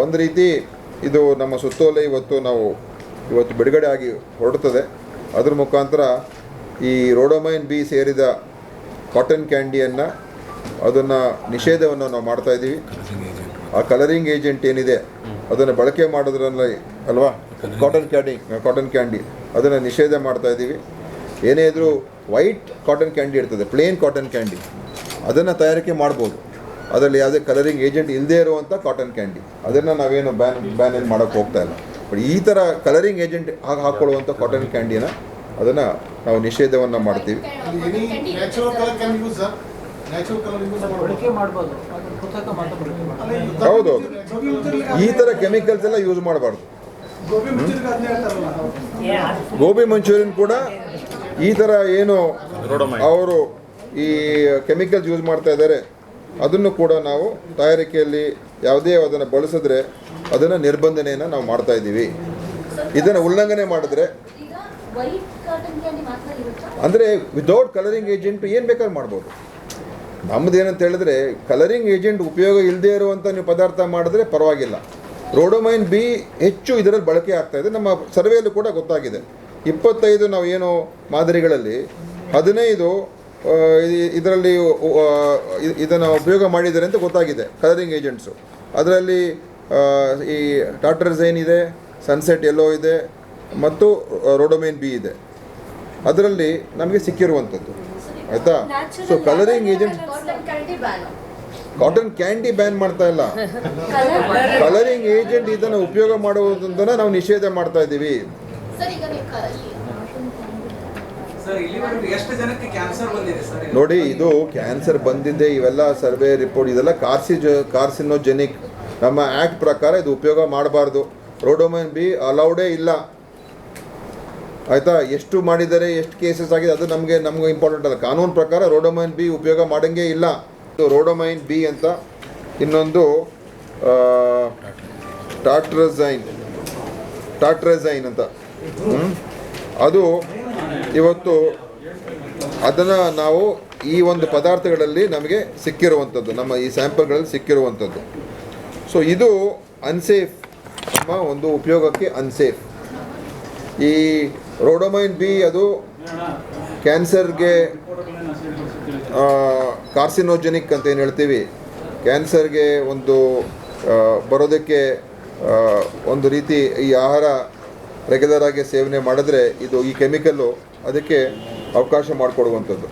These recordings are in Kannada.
ಒಂದು ರೀತಿ ಇದು ನಮ್ಮ ಸುತ್ತೋಲೆ ಇವತ್ತು ಬಿಡುಗಡೆ ಆಗಿ ಹೊರಡುತ್ತದೆ. ಅದ್ರ ಮುಖಾಂತರ ಈ ರೋಡೋಮೈನ್ ಬಿ ಸೇರಿದ ಕಾಟನ್ ಕ್ಯಾಂಡಿಯನ್ನು ಅದನ್ನು ನಿಷೇಧವನ್ನು ನಾವು ಮಾಡ್ತಾಯಿದ್ದೀವಿ. ಆ ಕಲರಿಂಗ್ ಏಜೆಂಟ್ ಏನಿದೆ ಅದನ್ನು ಬಳಕೆ ಮಾಡೋದ್ರಲ್ಲಿ ಅಲ್ವಾ, ಕಾಟನ್ ಕ್ಯಾಂಡಿ ಅದನ್ನು ನಿಷೇಧ ಮಾಡ್ತಾಯಿದ್ದೀವಿ. ಏನೇ ಇದ್ದರೂ ವೈಟ್ ಕಾಟನ್ ಕ್ಯಾಂಡಿ ಇರ್ತದೆ, ಪ್ಲೇನ್ ಕಾಟನ್ ಕ್ಯಾಂಡಿ, ಅದನ್ನು ತಯಾರಿಕೆ ಮಾಡ್ಬೋದು. ಅದರಲ್ಲಿ ಯಾವುದೇ ಕಲರಿಂಗ್ ಏಜೆಂಟ್ ಇಲ್ಲದೇ ಇರುವಂಥ ಕಾಟನ್ ಕ್ಯಾಂಡಿ ಅದನ್ನು ನಾವೇನು ಬ್ಯಾನ್ ಏನು ಮಾಡೋಕ್ಕೆ ಹೋಗ್ತಾ ಇಲ್ಲ. ಬಟ್ ಈ ಥರ ಕಲರಿಂಗ್ ಏಜೆಂಟ್ ಹಾಕ್ಕೊಳ್ಳುವಂಥ ಕಾಟನ್ ಕ್ಯಾಂಡಿನ ಅದನ್ನು ನಾವು ನಿಷೇಧವನ್ನು ಮಾಡ್ತೀವಿ. ಹೌದು, ಈ ಥರ ಕೆಮಿಕಲ್ಸ್ ಎಲ್ಲ ಯೂಸ್ ಮಾಡಬಾರ್ದು. ಗೋಬಿ ಮಂಚೂರಿಯನ್ ಕೂಡ ಈ ಥರ ಏನು ಅವರು ಈ ಕೆಮಿಕಲ್ಸ್ ಯೂಸ್ ಮಾಡ್ತಾ ಇದ್ದಾರೆ ಅದನ್ನು ಕೂಡ ನಾವು ತಯಾರಿಕೆಯಲ್ಲಿ ಯಾವುದೇ ಅದನ್ನು ಬಳಸಿದ್ರೆ ಅದನ್ನು ನಿರ್ಬಂಧನೆಯನ್ನು ನಾವು ಮಾಡ್ತಾ ಇದ್ದೀವಿ. ಇದನ್ನು ಉಲ್ಲಂಘನೆ ಮಾಡಿದ್ರೆ ಅಂದರೆ ವಿದೌಟ್ ಕಲರಿಂಗ್ ಏಜೆಂಟ್ ಏನು ಬೇಕಾದ್ರೂ ಮಾಡ್ಬೋದು. ನಮ್ಮದು ಏನಂತ ಹೇಳಿದ್ರೆ ಕಲರಿಂಗ್ ಏಜೆಂಟ್ ಉಪಯೋಗ ಇಲ್ಲದೇ ಇರುವಂಥ ನೀವು ಪದಾರ್ಥ ಮಾಡಿದ್ರೆ ಪರವಾಗಿಲ್ಲ. ರೋಡೋಮೈನ್ ಬಿ ಹೆಚ್ಚು ಇದರಲ್ಲಿ ಬಳಕೆ ಆಗ್ತಾಯಿದೆ. ನಮ್ಮ ಸರ್ವೆಯಲ್ಲೂ ಕೂಡ ಗೊತ್ತಾಗಿದೆ. 25 ನಾವು ಏನು ಮಾದರಿಗಳಲ್ಲಿ 15 ಇದರಲ್ಲಿ ಇದನ್ನು ಉಪಯೋಗ ಮಾಡಿದ್ದಾರೆ ಅಂತ ಗೊತ್ತಾಗಿದೆ ಕಲರಿಂಗ್ ಏಜೆಂಟ್ಸು. ಅದರಲ್ಲಿ ಈ ಟಾಟ್ರಝೈನ್ ಇದೆ, ಸನ್ಸೆಟ್ ಎಲ್ಲೋ ಇದೆ ಮತ್ತು ರೋಡೋಮೈನ್ ಬಿ ಇದೆ. ಅದರಲ್ಲಿ ನಮಗೆ ಸಿಕ್ಕಿರುವಂಥದ್ದು ಆಯಿತಾ. So colouring agent cotton candy ban ಮಾಡ್ತಾ ಇಲ್ಲ, ಕಲರಿಂಗ್ ಏಜೆಂಟ್ ಇದನ್ನು ಉಪಯೋಗ ಮಾಡುವುದನ್ನು ನಾವು ನಿಷೇಧ ಮಾಡ್ತಾ ಇದ್ದೀವಿ. ನೋಡಿ, ಇದು ಕ್ಯಾನ್ಸರ್ ಬಂದಿದೆ, ಇವೆಲ್ಲ ಸರ್ವೆ ರಿಪೋರ್ಟ್ ಇದೆಲ್ಲ ಕಾರ್ಸಿನೋಜೆನಿಕ್. ನಮ್ಮ ಆ್ಯಕ್ಟ್ ಪ್ರಕಾರ ಇದು ಉಪಯೋಗ ಮಾಡಬಾರ್ದು. ರೋಡೋಮೈನ್ ಬಿ ಅಲೌಡೇ ಇಲ್ಲ ಆಯಿತಾ. ಎಷ್ಟು ಮಾಡಿದ್ದಾರೆ, ಎಷ್ಟು ಕೇಸಸ್ ಆಗಿದೆ ಅದು ನಮಗೆ ಇಂಪಾರ್ಟೆಂಟ್ ಅಲ್ಲ. ಕಾನೂನು ಪ್ರಕಾರ ರೋಡೋಮೈನ್ ಬಿ ಉಪಯೋಗ ಮಾಡೋಂಗೇ ಇಲ್ಲ. ರೋಡೋಮೈನ್ ಬಿ ಅಂತ ಇನ್ನೊಂದು ಟಾಟ್ರಝೈನ್ ಅಂತ ಅದು ಇವತ್ತು ಅದನ್ನು ನಾವು ಈ ಒಂದು ಪದಾರ್ಥಗಳಲ್ಲಿ ನಮಗೆ ಸಿಕ್ಕಿರುವಂಥದ್ದು, ನಮ್ಮ ಈ ಸ್ಯಾಂಪಲ್ಗಳಲ್ಲಿ ಸಿಕ್ಕಿರುವಂಥದ್ದು. ಸೊ ಇದು ಅನ್ಸೇಫ್, ನಮ್ಮ ಒಂದು ಉಪಯೋಗಕ್ಕೆ ಅನ್ಸೇಫ್. ಈ ರೋಡೋಮೈನ್ ಬಿ ಅದು ಕ್ಯಾನ್ಸರ್ಗೆ ಕಾರ್ಸಿನೋಜೆನಿಕ್ ಅಂತ ಏನು ಹೇಳ್ತೀವಿ, ಕ್ಯಾನ್ಸರ್ಗೆ ಒಂದು ಬರೋದಕ್ಕೆ ಒಂದು ರೀತಿ ಈ ಆಹಾರ ರೆಗ್ಯುಲರ್ ಆಗಿ ಸೇವನೆ ಮಾಡಿದ್ರೆ ಇದು ಈ ಕೆಮಿಕಲ್ಲು ಅದಕ್ಕೆ ಅವಕಾಶ ಮಾಡಿಕೊಡುವಂಥದ್ದು.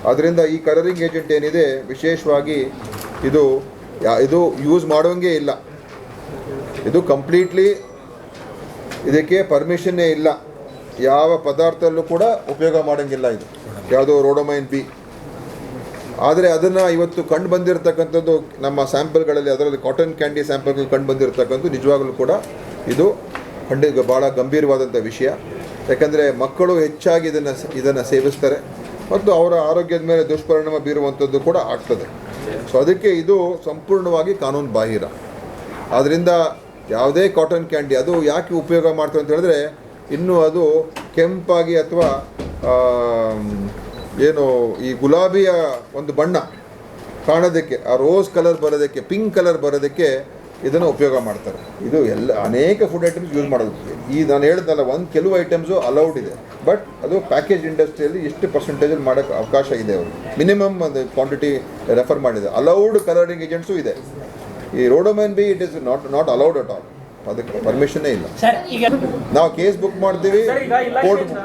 ಆದ್ದರಿಂದ ಈ ಕಲರಿಂಗ್ ಏಜೆಂಟ್ ಏನಿದೆ ವಿಶೇಷವಾಗಿ ಇದು ಯೂಸ್ ಮಾಡೋಂಗೇ ಇಲ್ಲ. ಇದು ಕಂಪ್ಲೀಟ್ಲಿ ಇದಕ್ಕೆ ಪರ್ಮಿಷನ್ನೇ ಇಲ್ಲ. ಯಾವ ಪದಾರ್ಥದಲ್ಲೂ ಕೂಡ ಉಪಯೋಗ ಮಾಡೋಂಗಿಲ್ಲ ಇದು ಯಾವುದೋ ರೋಡೋಮೈನ್ ಬಿ. ಆದರೆ ಅದನ್ನು ಇವತ್ತು ಕಂಡು ಬಂದಿರತಕ್ಕಂಥದ್ದು ನಮ್ಮ ಸ್ಯಾಂಪಲ್ಗಳಲ್ಲಿ, ಅದರಲ್ಲಿ ಕಾಟನ್ ಕ್ಯಾಂಡಿ ಸ್ಯಾಂಪಲ್ಗಳು ಕಂಡು ಬಂದಿರತಕ್ಕಂಥದ್ದು ನಿಜವಾಗಲೂ ಕೂಡ ಇದು ಭಾಳ ಗಂಭೀರವಾದಂಥ ವಿಷಯ. ಯಾಕಂದರೆ ಮಕ್ಕಳು ಹೆಚ್ಚಾಗಿ ಇದನ್ನು ಸೇವಿಸ್ತಾರೆ ಮತ್ತು ಅವರ ಆರೋಗ್ಯದ ಮೇಲೆ ದುಷ್ಪರಿಣಾಮ ಬೀರುವಂಥದ್ದು ಕೂಡ ಆಗ್ತದೆ. ಸೊ ಅದಕ್ಕೆ ಇದು ಸಂಪೂರ್ಣವಾಗಿ ಕಾನೂನು ಬಾಹಿರ. ಆದ್ದರಿಂದ ಯಾವುದೇ ಕಾಟನ್ ಕ್ಯಾಂಡಿ ಅದು ಯಾಕೆ ಉಪಯೋಗ ಮಾಡ್ತಾರೆ ಅಂತ ಹೇಳಿದ್ರೆ, ಇನ್ನೂ ಅದು ಕೆಂಪಾಗಿ ಅಥವಾ ಏನು ಈ ಗುಲಾಬಿಯ ಒಂದು ಬಣ್ಣ ಕಾಣೋದಕ್ಕೆ, ಆ ರೋಸ್ ಕಲರ್ ಬರೋದಕ್ಕೆ, ಪಿಂಕ್ ಕಲರ್ ಬರೋದಕ್ಕೆ ಇದನ್ನು ಉಪಯೋಗ ಮಾಡ್ತಾರೆ. ಇದು ಅನೇಕ ಫುಡ್ ಐಟಮ್ಸ್ ಯೂಸ್ ಮಾಡೋದು. ನಾನು ಹೇಳಿದ್ನಲ್ಲ, ಕೆಲವು ಐಟಮ್ಸು ಅಲೌಡ್ ಇದೆ, ಬಟ್ ಅದು ಪ್ಯಾಕೇಜ್ ಇಂಡಸ್ಟ್ರಿಯಲ್ಲಿ ಎಷ್ಟು ಪರ್ಸೆಂಟೇಜಲ್ಲಿ ಮಾಡೋಕ್ಕೆ ಅವಕಾಶ ಇದೆ. ಅವರು ಮಿನಿಮಮ್ ಒಂದು ಕ್ವಾಂಟಿಟಿ ರೆಫರ್ ಮಾಡಿದೆ. ಅಲೌಡ್ ಕಲರಿಂಗ್ ಏಜೆಂಟ್ಸು ಇದೆ. ಈ rhodamine B it is not allowed at all, ಅದಕ್ಕೆ ಪರ್ಮಿಷನ್ನೇ ಇಲ್ಲ. ನಾವು ಕೇಸ್ ಬುಕ್ ಮಾಡ್ತೀವಿ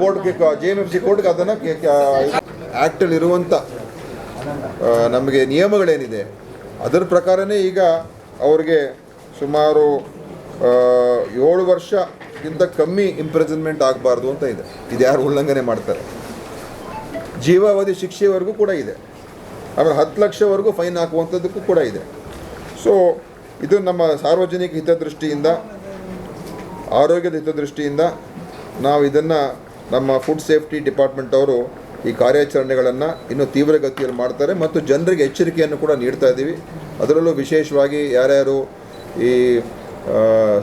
ಕೋರ್ಟ್ಗೆ, JMFC ಕೋರ್ಟ್ಗೆ. ಅದನ್ನು ಆ್ಯಕ್ಟಲ್ಲಿ ಇರುವಂಥ ನಮಗೆ ನಿಯಮಗಳೇನಿದೆ ಅದರ ಪ್ರಕಾರನೇ ಈಗ ಅವ್ರಿಗೆ ಸುಮಾರು 7 ವರ್ಷಕ್ಕಿಂತ ಕಮ್ಮಿ ಇಂಪ್ರಿಸನ್ಮೆಂಟ್ ಆಗಬಾರ್ದು ಅಂತ ಇದೆ. ಇದು ಯಾರು ಉಲ್ಲಂಘನೆ ಮಾಡ್ತಾರೆ, ಜೀವಾವಧಿ ಶಿಕ್ಷೆವರೆಗೂ ಕೂಡ ಇದೆ. ಆಮೇಲೆ 10 ಲಕ್ಷವರೆಗೂ ಫೈನ್ ಹಾಕುವಂಥದ್ದಕ್ಕೂ ಕೂಡ ಇದೆ. ಸೊ ಇದು ನಮ್ಮ ಸಾರ್ವಜನಿಕ ಹಿತದೃಷ್ಟಿಯಿಂದ, ಆರೋಗ್ಯದ ಹಿತದೃಷ್ಟಿಯಿಂದ ನಾವು ಇದನ್ನು ನಮ್ಮ ಫುಡ್ ಸೇಫ್ಟಿ ಡಿಪಾರ್ಟ್ಮೆಂಟ್ ಅವರು ಈ ಕಾರ್ಯಾಚರಣೆಗಳನ್ನು ಇನ್ನೂ ತೀವ್ರಗತಿಯಲ್ಲಿ ಮಾಡ್ತಾರೆ ಮತ್ತು ಜನರಿಗೆ ಎಚ್ಚರಿಕೆಯನ್ನು ಕೂಡ ನೀಡ್ತಾ ಇದ್ದೀವಿ. ಅದರಲ್ಲೂ ವಿಶೇಷವಾಗಿ ಯಾರ್ಯಾರು ಈ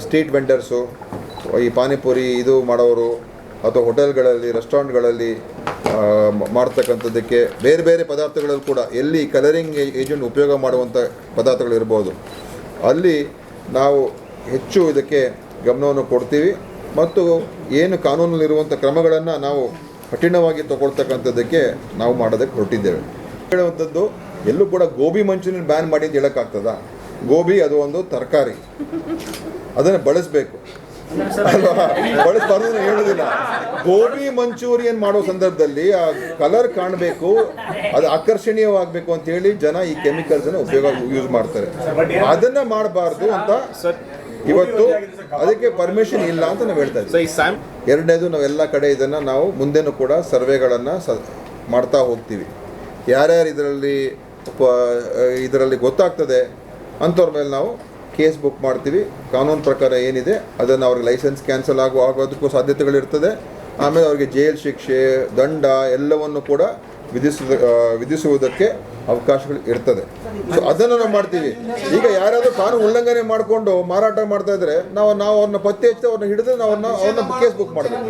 ಸ್ಟ್ರೀಟ್ ವೆಂಡರ್ಸು, ಈ ಪಾನಿಪುರಿ ಇದು ಮಾಡೋರು ಅಥವಾ ಹೋಟೆಲ್ಗಳಲ್ಲಿ, ರೆಸ್ಟೋರೆಂಟ್ಗಳಲ್ಲಿ ಮಾಡ್ತಕ್ಕಂಥದ್ದಕ್ಕೆ ಬೇರೆ ಬೇರೆ ಪದಾರ್ಥಗಳಲ್ಲಿ ಕೂಡ ಎಲ್ಲಿ ಕಲರಿಂಗ್ ಏಜೆಂಟ್ ಉಪಯೋಗ ಮಾಡುವಂಥ ಪದಾರ್ಥಗಳಿರ್ಬೋದು ಅಲ್ಲಿ ನಾವು ಹೆಚ್ಚು ಇದಕ್ಕೆ ಗಮನವನ್ನು ಕೊಡ್ತೀವಿ ಮತ್ತು ಏನು ಕಾನೂನಲ್ಲಿರುವಂಥ ಕ್ರಮಗಳನ್ನು ನಾವು ಕಠಿಣವಾಗಿ ತಗೊಳ್ತಕ್ಕಂಥದ್ದಕ್ಕೆ ನಾವು ಮಾಡೋದಕ್ಕೆ ಹೊರಟಿದ್ದೇವೆ. ಹೇಳುವಂಥದ್ದು ಎಲ್ಲೂ ಕೂಡ ಗೋಬಿ ಮಂಚೂರಿಯನ್ ಬ್ಯಾನ್ ಮಾಡಿ ಅಂತ ಹೇಳೋಕ್ಕಾಗ್ತದ? ಗೋಬಿ ಅದು ಒಂದು ತರಕಾರಿ, ಅದನ್ನು ಬಳಸಬೇಕು ಅಲ್ವಾ? ಬಳಸಬಾರ್ದು ನಾನು ಹೇಳೋದಿಲ್ಲ. ಗೋಬಿ ಮಂಚೂರಿಯನ್ ಮಾಡೋ ಸಂದರ್ಭದಲ್ಲಿ ಆ ಕಲರ್ ಕಾಣಬೇಕು, ಅದು ಆಕರ್ಷಣೀಯವಾಗಬೇಕು ಅಂತ ಹೇಳಿ ಜನ ಈ ಕೆಮಿಕಲ್ಸನ್ನು ಯೂಸ್ ಮಾಡ್ತಾರೆ. ಅದನ್ನು ಮಾಡಬಾರ್ದು ಅಂತ ಇವತ್ತು ಅದಕ್ಕೆ ಪರ್ಮಿಷನ್ ಇಲ್ಲ ಅಂತ ನಾವು ಹೇಳ್ತಾ ಇದ್ದೀವಿ. ಎರಡನೇದು, ನಾವೆಲ್ಲ ಕಡೆ ಇದನ್ನು ನಾವು ಮುಂದೆನೂ ಕೂಡ ಸರ್ವೆಗಳನ್ನು ಮಾಡ್ತಾ ಹೋಗ್ತೀವಿ. ಯಾರ್ಯಾರು ಇದರಲ್ಲಿ ಗೊತ್ತಾಗ್ತದೆ ಅಂಥವ್ರ ಮೇಲೆ ನಾವು ಕೇಸ್ ಬುಕ್ ಮಾಡ್ತೀವಿ. ಕಾನೂನು ಪ್ರಕಾರ ಏನಿದೆ ಅದನ್ನು ಅವ್ರಿಗೆ ಲೈಸೆನ್ಸ್ ಕ್ಯಾನ್ಸಲ್ ಆಗೋದಕ್ಕೂ ಸಾಧ್ಯತೆಗಳಿರ್ತದೆ. ಆಮೇಲೆ ಅವ್ರಿಗೆ ಜೈಲ್ ಶಿಕ್ಷೆ, ದಂಡ ಎಲ್ಲವನ್ನು ಕೂಡ ವಿಧಿಸುವುದಕ್ಕೆ ಅವಕಾಶಗಳು ಇರ್ತದೆ. ಸೊ ಅದನ್ನು ನಾವು ಮಾಡ್ತೀವಿ. ಈಗ ಯಾರಾದರೂ ಕಾನೂನು ಉಲ್ಲಂಘನೆ ಮಾಡಿಕೊಂಡು ಮಾರಾಟ ಮಾಡ್ತಾ ಇದ್ರೆ ನಾವು ಅವ್ರನ್ನ ಪತ್ತೆ ಹಚ್ಚಿ ಅವ್ರನ್ನ ಹಿಡಿದು ನಾವು ಅವ್ರನ್ನ ಕೇಸ್ ಬುಕ್ ಮಾಡಬೇಕು.